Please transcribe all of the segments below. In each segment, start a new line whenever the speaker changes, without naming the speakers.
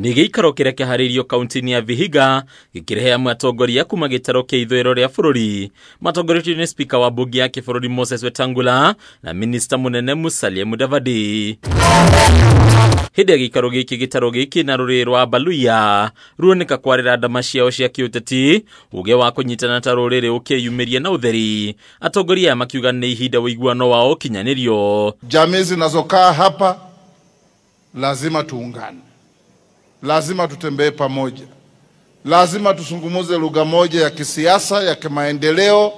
Nigeikaro kiria kiharirio kaunti ya Vihiga gikirehe amwe atongoria kuma gitaro kia ithwiro ria bururi. Matongoretio ni speaker wa bunge ya kibururi Moses Wetangula na minister munene Musalia Mudavadi. Hĩndĩ ya gĩikaro gĩkĩ gĩtaro gĩkĩ na rũrĩrĩ rwa Baluya ruoneka kwarĩra ndama ciao cia kĩũteti uge wa kũnyitana ta rũrĩrĩ ũkĩyumĩria na ũtheri. Atongoria makiuga nĩ ihinda ũiguano wao kinyanĩrio.
Jamii zinazokaa hapa lazima tuungane, lazima tutembee pamoja, lazima tusungumuze lugha moja ya kisiasa, ya kimaendeleo.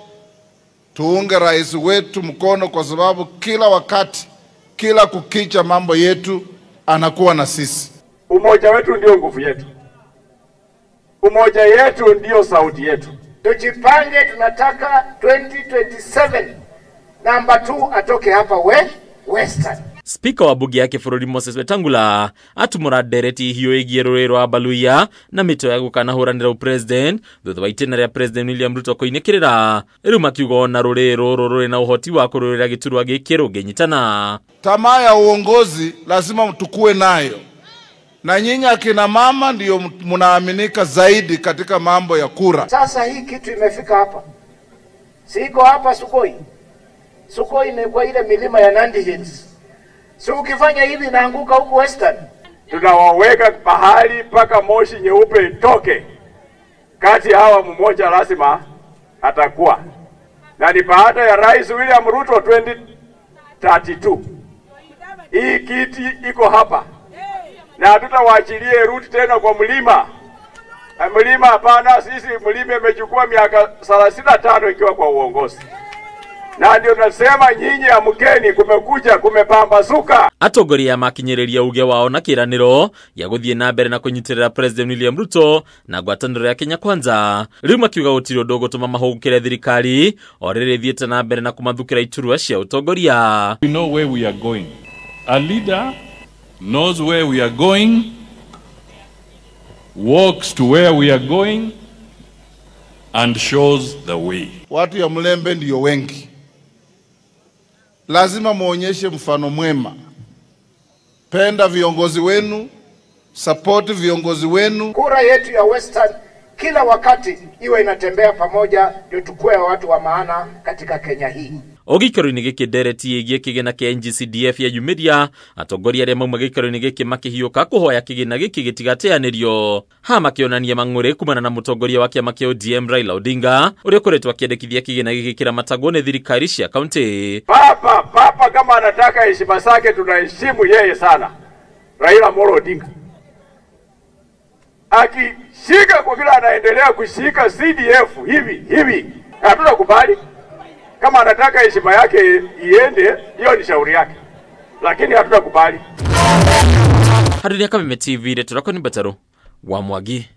Tuunge rais wetu mkono kwa sababu kila wakati, kila kukicha mambo yetu anakuwa na sisi.
Umoja wetu ndio nguvu yetu. Umoja yetu ndio sauti yetu. Tujipange, tunataka 2027 number 2 atoke hapa Western.
Speaker wa bunge ya kibururi Moses Wetangula atumura ndereti hiyo igie rũrĩrĩ rwa Baluya na mito ya gũkanahũranĩra president thutha wa itĩna rĩa President William Ruto kũinĩkĩrĩra. Rĩu makiuga na rũrĩrĩ rũrũ rũrĩ na ũhoti wa kũrũĩrĩra gĩturwa gĩkĩ rũngĩnyitana.
Tamaa ya uongozi lazima mtukue nayo, na nyinyi akina mama ndio mnaaminika zaidi katika mambo ya kura.
Sasa hii kitu imefika hapa, siko hapa Sukoi. Sukoi ni kwa ile milima ya Nandi Hills. Si ukifanya hivi naanguka huku Western. Tunawaweka pahali paka moshi nyeupe itoke. Kati hawa mmoja lazima atakuwa. Na ni baada ya Rais William Ruto 2032. Hii kiti iko hapa. Na hatutawaachilie Ruto tena kwa mlima. Mlima hapana, sisi mlima imechukua miaka 35 ikiwa kwa uongozi. Na ndio nasema nyinyi amkeni, kumekuja kumepambazuka.
Atongoria makinyĩrĩria uge wao na kĩranĩro ya gũthiĩ na mbere na kũnyitĩrĩra President William Ruto na ngwatanĩro ya Kenya Kwanza. Rĩu makiuga gũtirĩ ũndũ ũgũtũma mahũgũkĩre thirikari o rĩrĩ ĩthiĩte na mbere na kũmathukĩra iturwa cia ũtongoria.
We know where we are going. A leader knows where we are going, walks to where we are going and shows the way.
Watu ya Mlembe ndio wengi. Lazima muonyeshe mfano mwema. Penda viongozi wenu, support viongozi wenu.
Kura yetu ya Western kila wakati iwe inatembea pamoja, ndio tukue watu wa maana katika Kenya hii.
Ogikaro-inĩ gĩkĩ ndereti ĩgiĩ kĩgĩna kĩa NG-CDF ya yumiria, atongoria arĩa mauma gĩikaro-inĩ gĩkĩ makĩhiũka kũhoya kĩgĩna gĩkĩ gĩtigateanĩrio. Ha makĩonania mang'ũrĩ kumana na mũtongoria wa kĩama kĩa ODM Raila Odinga ũrĩa ũkoretwo akĩendekithia kĩgĩna gĩkĩ kĩramatagwo nĩ thirikari cia kaunti.
Papa kama anataka heshima zake tunaheshimu yeye sana. Raila Amolo Odinga akishika kwa vile anaendelea kushika CDF hivi hatutakubali. Kama anataka heshima yake iende, hiyo ni shauri yake, lakini hatutakubali.
Hadithi ya Kameme TV, Retro Koni Bataro wa Mwagi.